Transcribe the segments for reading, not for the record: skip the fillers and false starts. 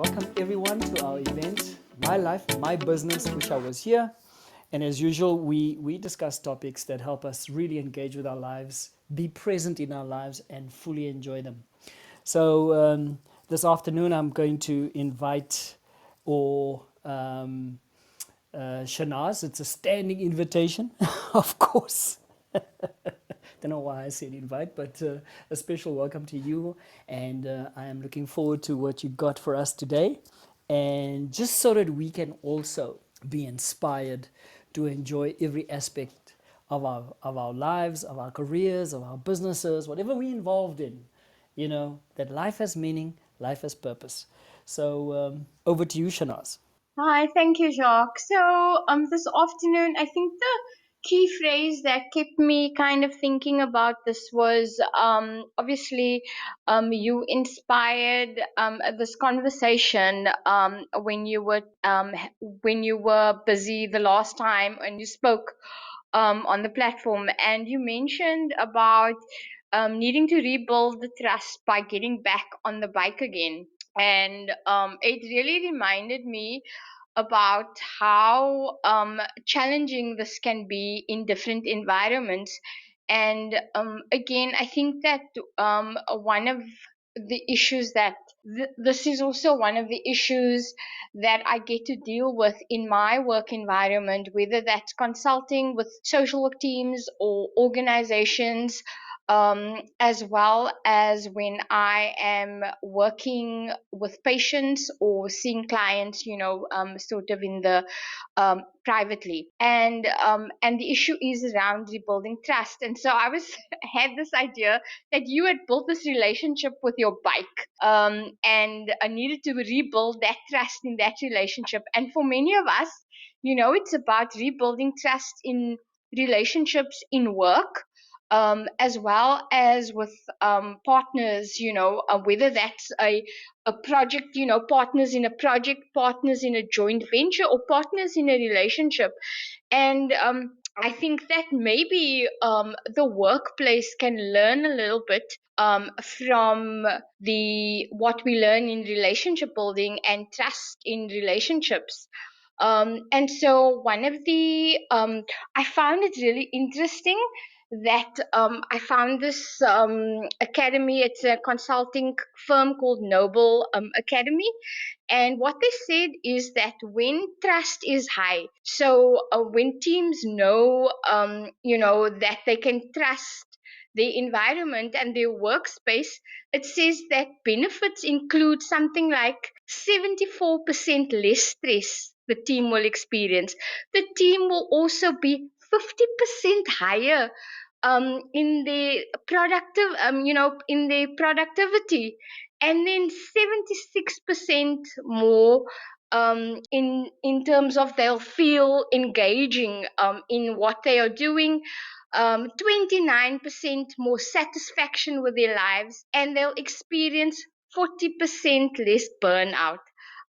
Welcome everyone to our event, My Life, My Business. Wish I was here. And as usual, we discuss topics that help us really engage with our lives, be present in our lives, and fully enjoy them. So this afternoon, I'm going to invite Shanaaz. It's a standing invitation, of course. Don't know why I said invite, but a special welcome to you. And I am looking forward to what you got for us today. And just so that we can also be inspired to enjoy every aspect of our lives, of our careers, of our businesses, whatever we're involved in, that life has meaning, life has purpose. So over to you, Shanaaz. Hi, thank you, Jacques. So, this afternoon, I think the key phrase that kept me kind of thinking about this was obviously you inspired this conversation when you were busy the last time and you spoke on the platform, and you mentioned about needing to rebuild the trust by getting back on the bike again. And it really reminded me about how challenging this can be in different environments. And again, I think that one of the issues that this is also one of the issues that I get to deal with in my work environment, whether that's consulting with social work teams or organizations, as well as when I am working with patients or seeing clients, sort of in the privately. And the issue is around rebuilding trust. And so I was had this idea that you had built this relationship with your bike, and I needed to rebuild that trust in that relationship. And for many of us, it's about rebuilding trust in relationships in work, as well as with partners, whether that's a project, partners in a project, partners in a joint venture, or partners in a relationship. And I think that maybe the workplace can learn a little bit from the what we learn in relationship building and trust in relationships. And so one of the I found it really interesting that I found this academy. It's a consulting firm called Noble Academy, and what they said is that when trust is high, so when teams know, that they can trust the environment and their workspace, it says that benefits include something like 74% less stress the team will experience. The team will also be 50% higher in the in the productivity, and then 76% more in terms of they'll feel engaging in what they are doing, 29% more satisfaction with their lives, and they'll experience 40% less burnout.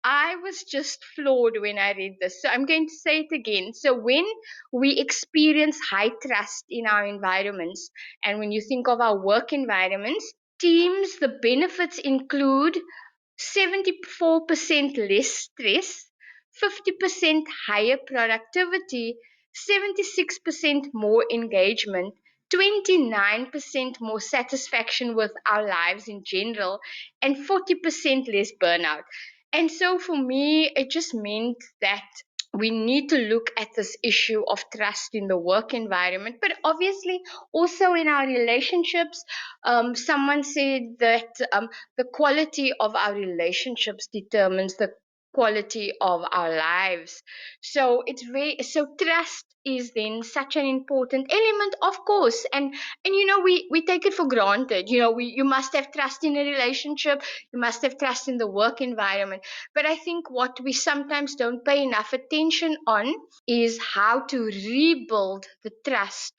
I was just floored when I read this. So I'm going to say it again. So when we experience high trust in our environments, and when you think of our work environments, teams, the benefits include 74% less stress, 50% higher productivity, 76% more engagement, 29% more satisfaction with our lives in general, and 40% less burnout. And so for me, it just meant that we need to look at this issue of trust in the work environment, but obviously also in our relationships. Someone said that the quality of our relationships determines the quality of our lives. So trust is then such an important element, of course. And we take it for granted. You must have trust in a relationship, you must have trust in the work environment. But I think what we sometimes don't pay enough attention on is how to rebuild the trust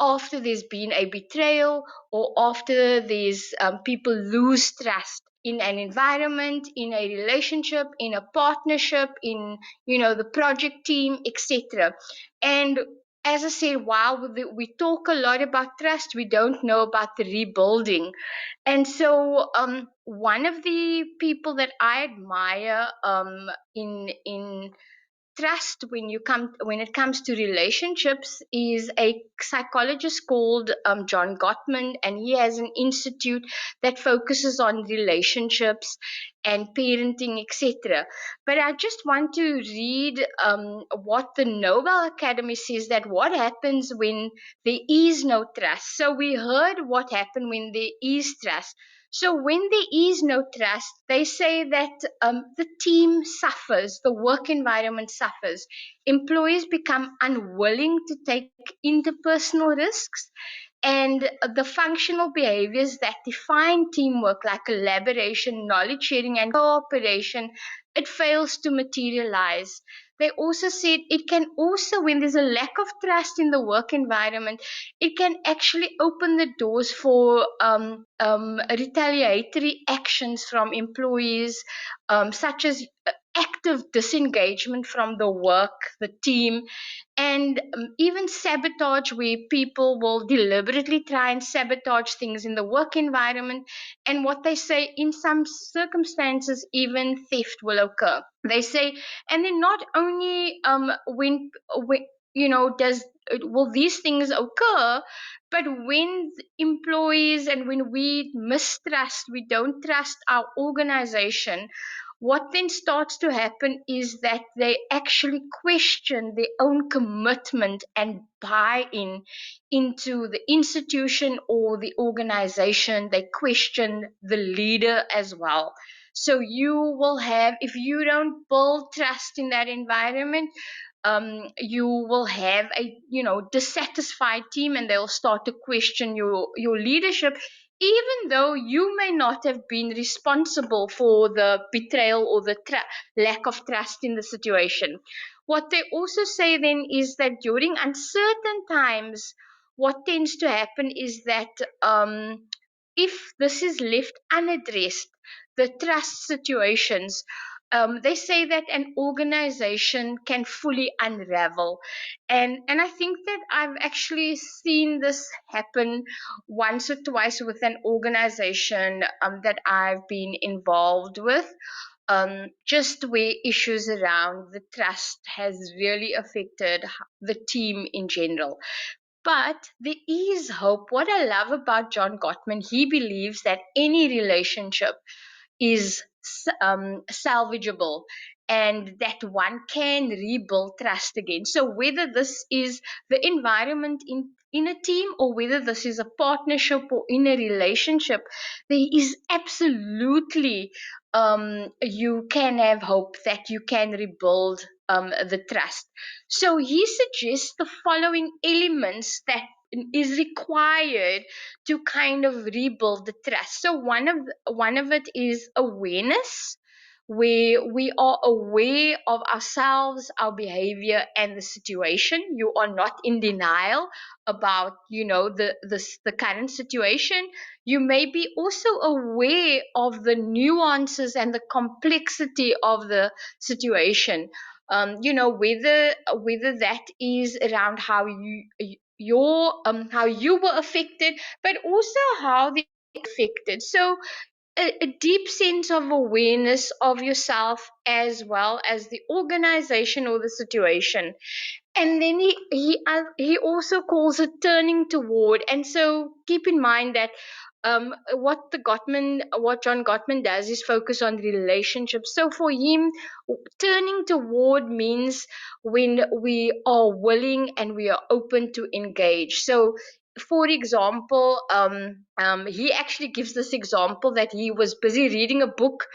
after there's been a betrayal, or after these people lose trust in an environment, in a relationship, in a partnership, in the project team, etc. And as I said, while we talk a lot about trust, we don't know about the rebuilding. And so, one of the people that I admire in trust when it comes to relationships is a psychologist called John Gottman, and he has an institute that focuses on relationships and parenting, etc. But I just want to read what the Nobel Academy says, that what happens when there is no trust. So we heard what happened when there is trust. So when there is no trust, they say that the team suffers, the work environment suffers. Employees become unwilling to take interpersonal risks, and the functional behaviors that define teamwork, like collaboration, knowledge sharing, and cooperation, it fails to materialize. They also said it can also, when there's a lack of trust in the work environment, it can actually open the doors for retaliatory actions from employees, such as active disengagement from the work, the team, and even sabotage, where people will deliberately try and sabotage things in the work environment. And what they say, in some circumstances, even theft will occur. They say, and then not only when does will these things occur, but when employees and when we mistrust, we don't trust our organization, what then starts to happen is that they actually question their own commitment and buy in into the institution or the organization. They question the leader as well. So you will have, if you don't build trust in that environment, you will have a dissatisfied team, and they'll start to question your leadership, even though you may not have been responsible for the betrayal or the lack of trust in the situation. What they also say then is that during uncertain times, what tends to happen is that if this is left unaddressed, the trust situations, they say that an organization can fully unravel. And I think that I've actually seen this happen once or twice with an organization that I've been involved with, just where issues around the trust has really affected the team in general. But there is hope. What I love about John Gottman, he believes that any relationship is salvageable, and that one can rebuild trust again. So whether this is the environment in a team, or whether this is a partnership or in a relationship, there is absolutely, you can have hope that you can rebuild the trust. So he suggests the following elements that is required to kind of rebuild the trust. So one of it is awareness, where we are aware of ourselves, our behavior, and the situation. You are not in denial about the current situation. You may be also aware of the nuances and the complexity of the situation. Whether that is around how how you were affected, but also how they affected. So a deep sense of awareness of yourself as well as the organization or the situation. And then he also calls it turning toward. And so keep in mind that what John Gottman does is focus on relationships. So for him, turning toward means when we are willing and we are open to engage. So for example, he actually gives this example that he was busy reading a book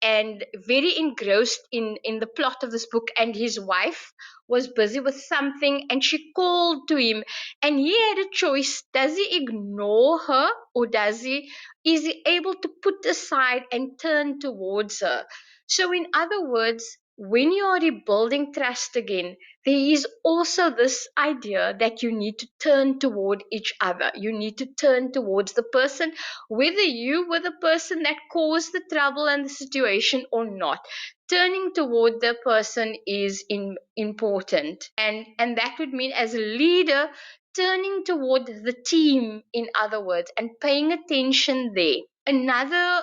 and very engrossed in the plot of this book, and his wife was busy with something, and she called to him, and he had a choice. Does he ignore her, or is he able to put aside and turn towards her? So in other words, when you are rebuilding trust again, there is also this idea that you need to turn toward each other. You need to turn towards the person, whether you were the person that caused the trouble and the situation or not. turning toward the person is important, and that would mean, as a leader, turning toward the team, in other words, and paying attention there. Another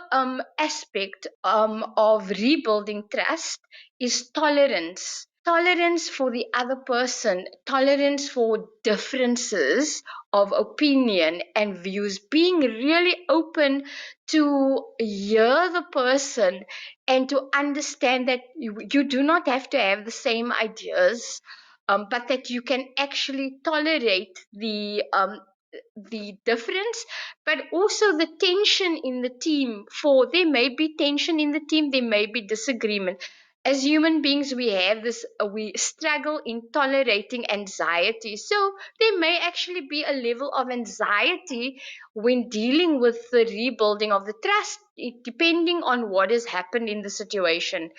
aspect of rebuilding trust is tolerance. Tolerance for the other person, tolerance for differences of opinion and views, being really open to hear the person and to understand that you do not have to have the same ideas, but that you can actually tolerate the difference, but also the tension in the team. For there may be tension in the team, there may be disagreement. As human beings, we have this, we struggle in tolerating anxiety. So there may actually be a level of anxiety when dealing with the rebuilding of the trust, depending on what has happened in the situation.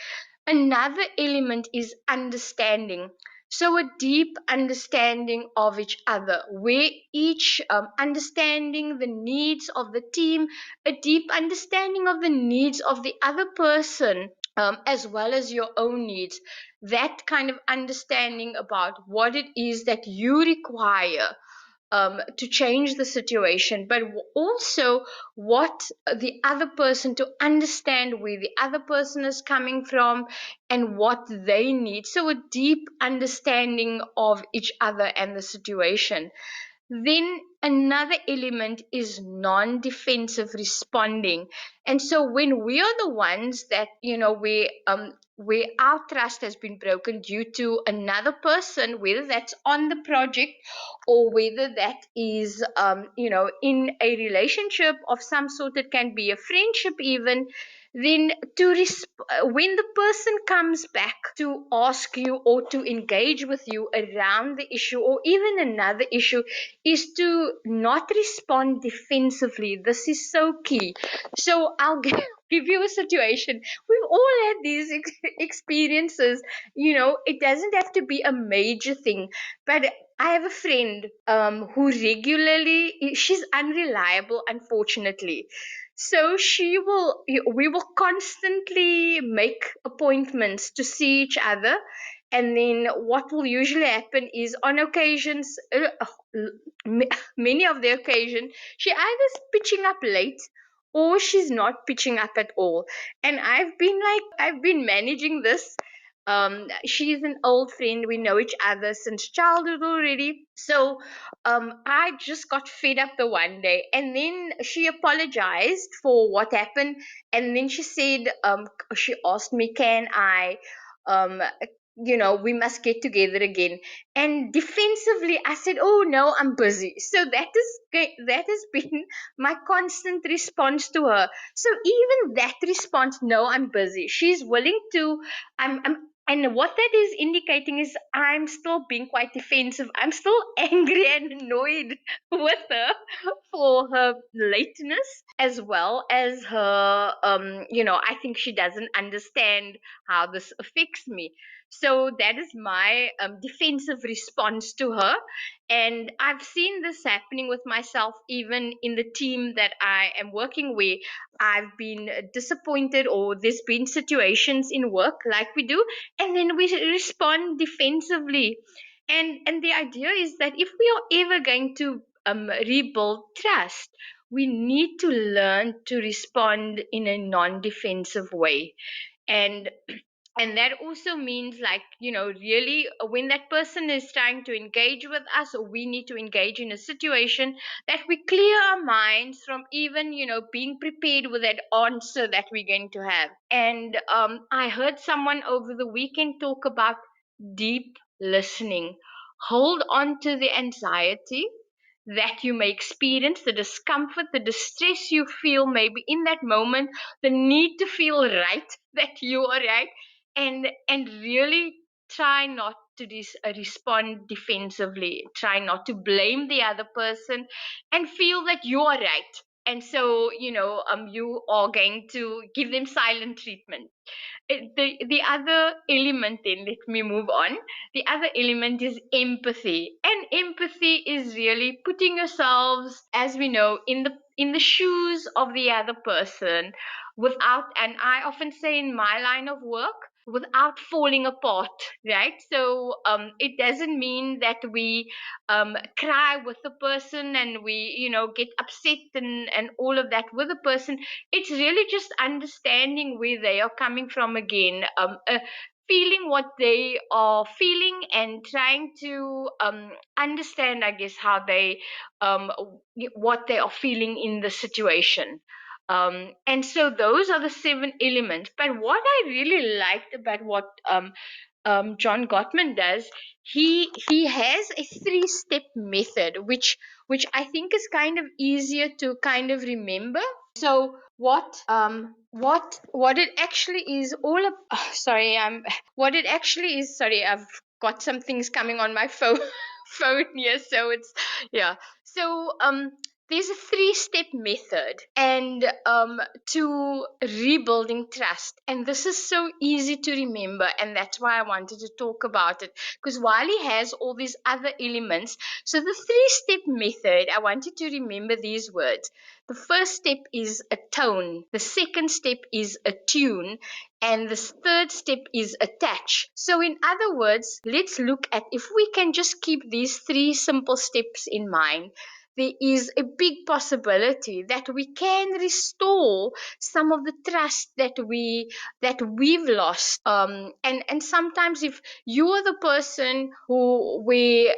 Another element is understanding. So, a deep understanding of each other, where each understanding the needs of the team, a deep understanding of the needs of the other person, as well as your own needs. That kind of understanding about what it is that you require to change the situation, but also what the other person, to understand where the other person is coming from and what they need. So, a deep understanding of each other and the situation. Then another element is non-defensive responding. And so when we are the ones that, where our trust has been broken due to another person, whether that's on the project or whether that is, in a relationship of some sort, it can be a friendship even, then when the person comes back to ask you or to engage with you around the issue or even another issue, is to not respond defensively. This is so key. So I'll give you a situation. We've all had these experiences. It doesn't have to be a major thing, but I have a friend who regularly, she's unreliable, unfortunately. So we will constantly make appointments to see each other. And then what will usually happen is, on occasions, many of the occasion, she either is pitching up late or she's not pitching up at all. And I've been managing this. She's an old friend. We know each other since childhood already. So I just got fed up the one day, and then she apologized for what happened. And then she said, she asked me, can I, um, we must get together again. And defensively, I said, oh no, I'm busy. So that has been my constant response to her. So even that response, no, I'm busy, she's willing to, I'm and what that is indicating is I'm still being quite defensive. I'm still angry and annoyed with her for her lateness, as well as her, I think she doesn't understand how this affects me. So that is my defensive response to her. And I've seen this happening with myself, even in the team that I am working with. I've been disappointed, or there's been situations in work like we do, and then we respond defensively. And the idea is that if we are ever going to rebuild trust, we need to learn to respond in a non-defensive way. And and that also means, like, really, when that person is trying to engage with us, or we need to engage in a situation, that we clear our minds from even being prepared with that answer that we're going to have. And I heard someone over the weekend talk about deep listening. Hold on to the anxiety that you may experience, the discomfort, the distress you feel maybe in that moment, the need to feel right, that you are right, and really try not to respond defensively. Try not to blame the other person, and feel that you are right. And so, you are going to give them silent treatment. The other element, then let me move on. The other element is empathy, and empathy is really putting yourselves, as we know, in the shoes of the other person, without, and I often say, in my line of work, without falling apart, right? So it doesn't mean that we cry with the person and we, get upset and all of that with the person. It's really just understanding where they are coming from again, feeling what they are feeling and trying to understand, I guess, how they what they are feeling in the situation. And so those are the 7 elements. But what I really liked about what John Gottman does, he has a 3-step method, which I think is kind of easier to kind of remember. So what it actually is all of sorry, what it actually is, sorry, I've got some things coming on my phone phone here, so it's, yeah. So there's a 3-step method and to rebuilding trust, and this is so easy to remember, and that's why I wanted to talk about it, because while he has all these other elements, so the 3-step method, I want you to remember these words. The first step is a tone, the second step is a tune, and the third step is attach. So in other words, let's look at, if we can just keep these 3 simple steps in mind, there is a big possibility that we can restore some of the trust that we've lost. And sometimes, if you are the person who where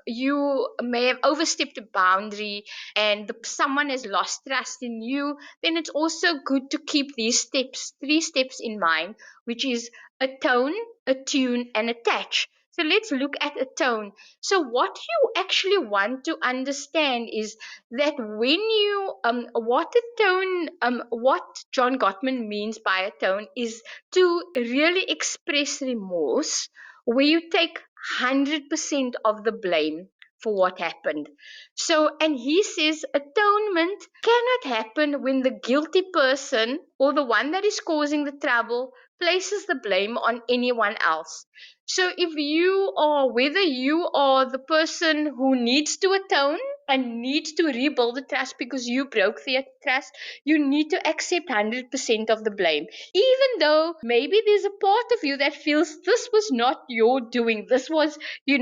you may have overstepped a boundary and someone has lost trust in you, then it's also good to keep these 3 steps in mind, which is a tone, a tune, and attach. So let's look at a tone. So what you actually want to understand is that when you what a tone what John Gottman means by a tone is to really express remorse, where you take 100% of the blame for what happened. So, and he says atonement cannot happen when the guilty person or the one that is causing the trouble places the blame on anyone else. So if you are, whether you are the person who needs to atone and needs to rebuild the trust because you broke the trust, you need to accept 100% of the blame. Even though maybe there's a part of you that feels this was not your doing, this was, there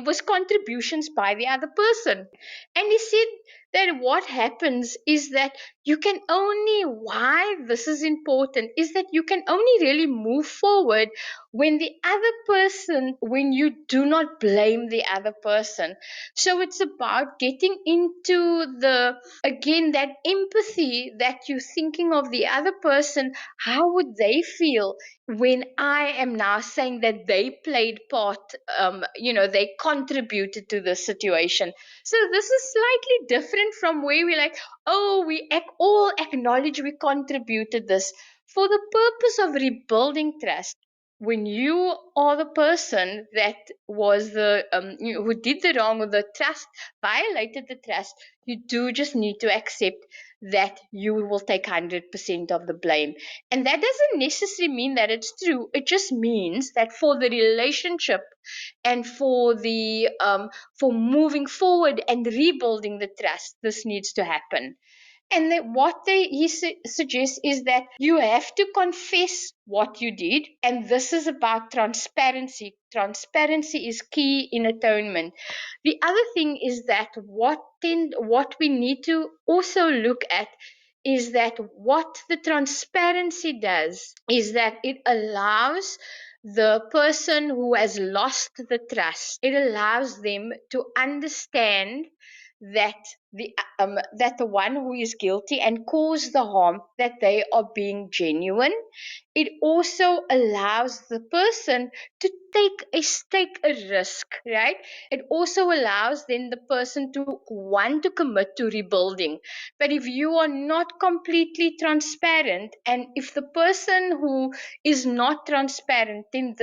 was contributions by the other person. And he said that what happens is that you can only, why this is important, is that you can only really move forward when the other person, when you do not blame the other person. So it's about getting into the, again, that empathy, that you're thinking of the other person. How would they feel when I am now saying that they played part, they contributed to the situation? So this is slightly different from where we're like, oh, we all acknowledge we contributed this. For the purpose of rebuilding trust, when you are the person that was who did the wrong, or the trust, violated the trust, you do just need to accept that you will take 100% of the blame. And that doesn't necessarily mean that it's true. It just means that for the relationship and for moving forward and rebuilding the trust, this needs to happen. And he suggests is that you have to confess what you did, and this is about transparency. Transparency is key in atonement. The other thing is that what we need to also look at is that what the transparency does is that it allows the person who has lost the trust, it allows them to understand that the one who is guilty and caused the harm, that they are being genuine. It also allows the person to take a risk, right? It also allows then the person to want to commit to rebuilding. But if you are not completely transparent, and if the person who is not transparent, then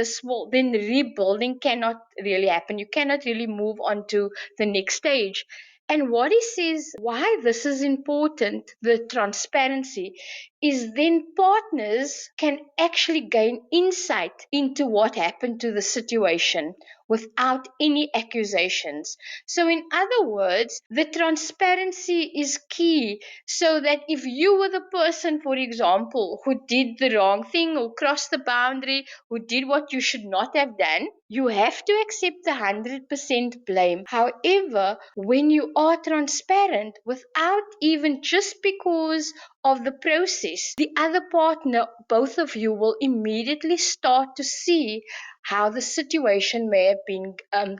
rebuilding cannot really happen. You cannot really move on to the next stage. And what he says, why this is important, the transparency, is then partners can actually gain insight into what happened to the situation without any accusations. So, in other words, the transparency is key, so that if you were the person, for example, who did the wrong thing or crossed the boundary, who did what you should not have done, you have to accept the 100% blame. However, when you are transparent without even just because of the process, the other partner, both of you will immediately start to see how the situation may have been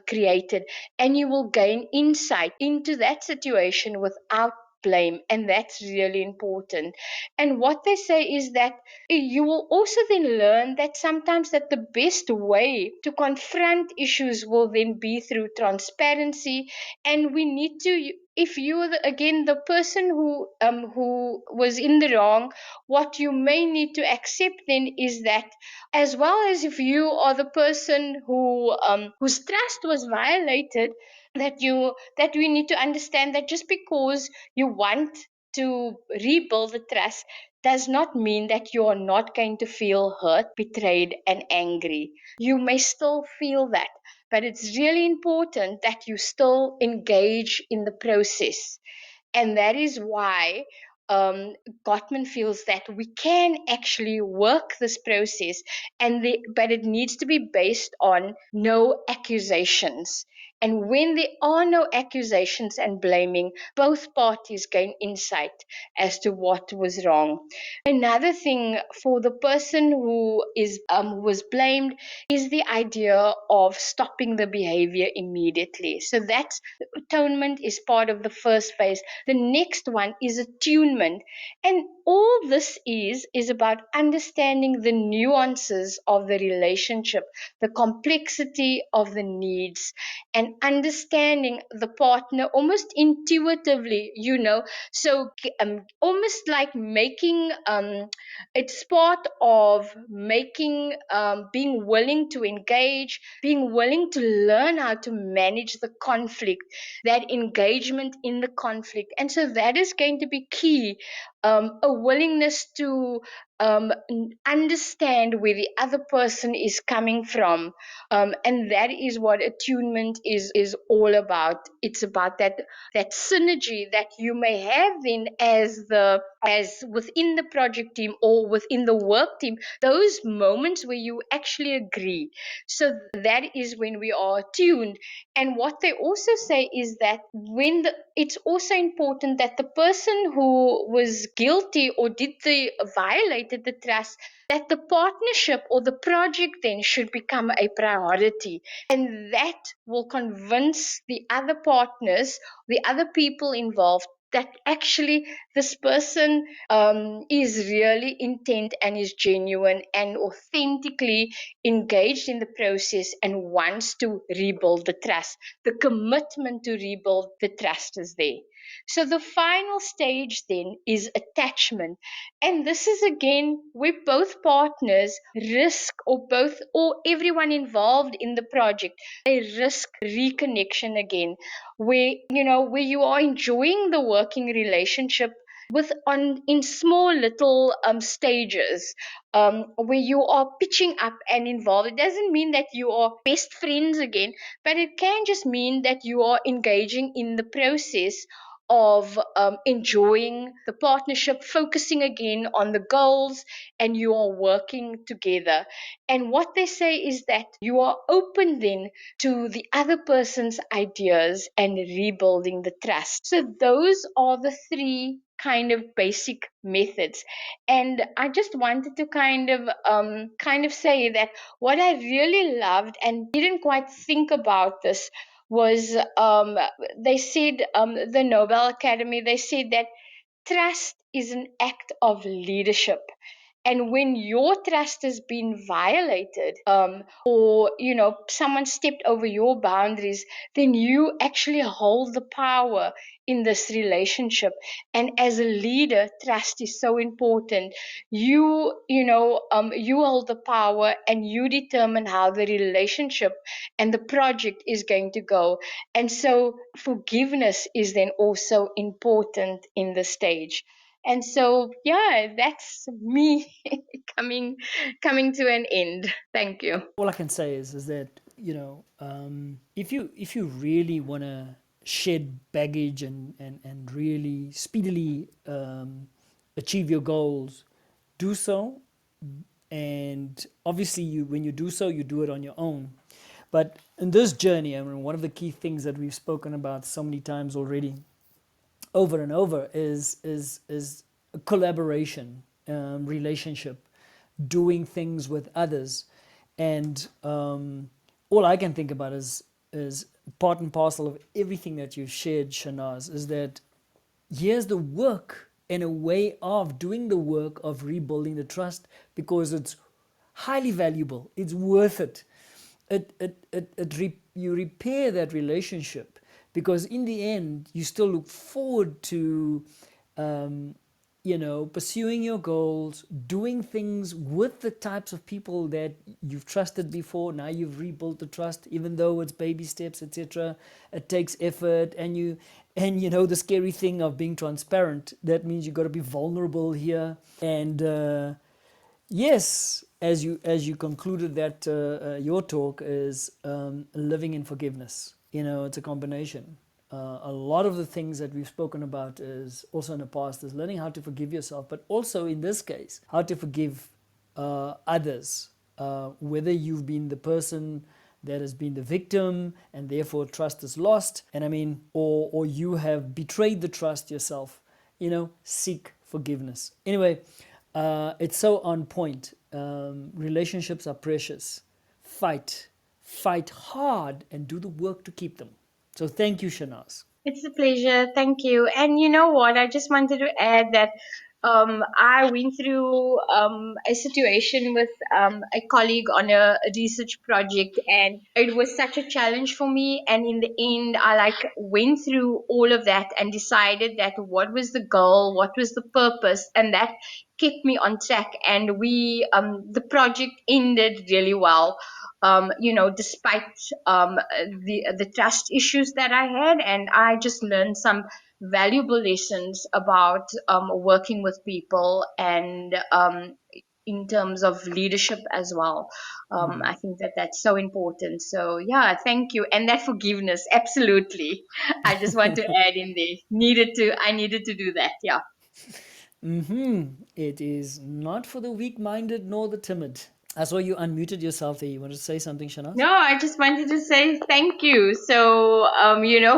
created, and you will gain insight into that situation without blame, and that's really important. And what they say is that you will also then learn that sometimes that the best way to confront issues will then be through transparency, and we need to, if you are again the person who was in the wrong, what you may need to accept then is that, as well as if you are the person whose trust was violated, that we need to understand that just because you want to rebuild the trust does not mean that you are not going to feel hurt, betrayed, and angry. You may still feel that, but it's really important that you still engage in the process. And that is why um, Gottman feels that we can actually work this process, but it needs to be based on no accusations. And when there are no accusations and blaming, both parties gain insight as to what was wrong. Another thing for the person who was blamed is the idea of stopping the behavior immediately. So that's atonement is part of the first phase. The next one is attunement. And all this is about understanding the nuances of the relationship, the complexity of the needs, and understanding the partner almost intuitively, So almost like making it's part of making being willing to engage, being willing to learn how to manage the conflict, that engagement in the conflict. And so that is going to be key, a willingness to understand where the other person is coming from. And that is what attunement is all about. It's about that synergy that you may have then as within the project team or within the work team, those moments where you actually agree. So that is when we are tuned. And what they also say is that it's also important that the person who was guilty or violated the trust, that the partnership or the project then should become a priority. And that will convince the other partners, the other people involved, that actually this person is really intent and is genuine and authentically engaged in the process and wants to rebuild the trust. The commitment to rebuild the trust is there. So the final stage then is attachment. And this is again where both partners risk, or everyone involved in the project, they risk reconnection again, where you are enjoying the working relationship with on in small little stages, where you are pitching up and involved. It doesn't mean that you are best friends again, but it can just mean that you are engaging in the process of enjoying the partnership, focusing again on the goals, and you are working together. And what they say is that you are open then to the other person's ideas and rebuilding the trust. So those are the three kind of basic methods. And I just wanted to kind of say that what I really loved and didn't quite think about this was, they said, the Nobel Academy, they said that trust is an act of leadership. And when your trust has been violated, or someone stepped over your boundaries, then you actually hold the power in this relationship. And as a leader, trust is so important. You hold the power, and you determine how the relationship and the project is going to go. And so forgiveness is then also important in the stage. And so, yeah, that's me coming coming to an end. Thank you. All I can say is that, if you really want to shed baggage and really speedily achieve your goals, do so. And obviously, when you do so, you do it on your own. But in this journey, I mean, one of the key things that we've spoken about so many times already, over and over, is collaboration, relationship, doing things with others. And all I can think about is part and parcel of everything that you've shared, Shanaaz, is that here's the work and a way of doing the work of rebuilding the trust, because it's highly valuable. It's worth it. You repair that relationship, because in the end, you still look forward to, pursuing your goals, doing things with the types of people that you've trusted before. Now you've rebuilt the trust, even though it's baby steps, etc. It takes effort, and the scary thing of being transparent. That means you've got to be vulnerable here. And yes, as you concluded that your talk is living in forgiveness. It's a combination. A lot of the things that we've spoken about is also in the past is learning how to forgive yourself, but also in this case, how to forgive others, whether you've been the person that has been the victim and therefore trust is lost, and I mean, or you have betrayed the trust yourself. Seek forgiveness. Anyway, it's so on point. Relationships are precious. Fight hard and do the work to keep them. So thank you, Shanaaz. It's a pleasure. Thank you. And you know what? I just wanted to add that I went through a situation with a colleague on a research project, and it was such a challenge for me. And in the end, I went through all of that and decided that what was the goal, what was the purpose, and that kept me on track. And the project ended really well. Despite the trust issues that I had, and I just learned some valuable lessons about working with people, and in terms of leadership as well. I think that that's so important. So yeah, thank you. And that forgiveness, absolutely. I just want to add in there. I needed to do that. Yeah. It is not for the weak-minded nor the timid. I saw you unmuted yourself there. You want to say something, Shanaaz? No, I just wanted to say thank you. So,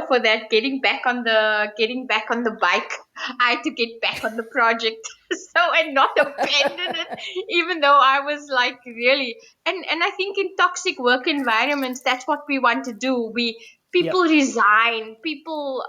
for that getting back on the bike, I had to get back on the project. So, and not abandon it, even though I was like really, and I think in toxic work environments, that's what we want to do. People Yep. resign, people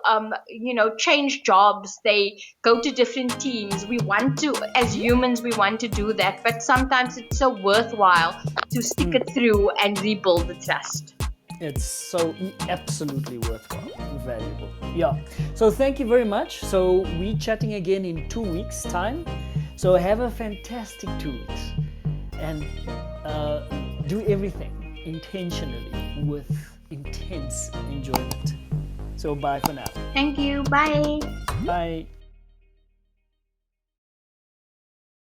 change jobs, they go to different teams. We want to, as humans, we want to do that, but sometimes it's so worthwhile to stick it through and rebuild the trust. It's so absolutely worthwhile, valuable. Yeah. So thank you very much. So we chatting again in 2 weeks' time. So have a fantastic 2 weeks, and do everything intentionally with intense enjoyment. So bye for now. Thank you. Bye. Bye.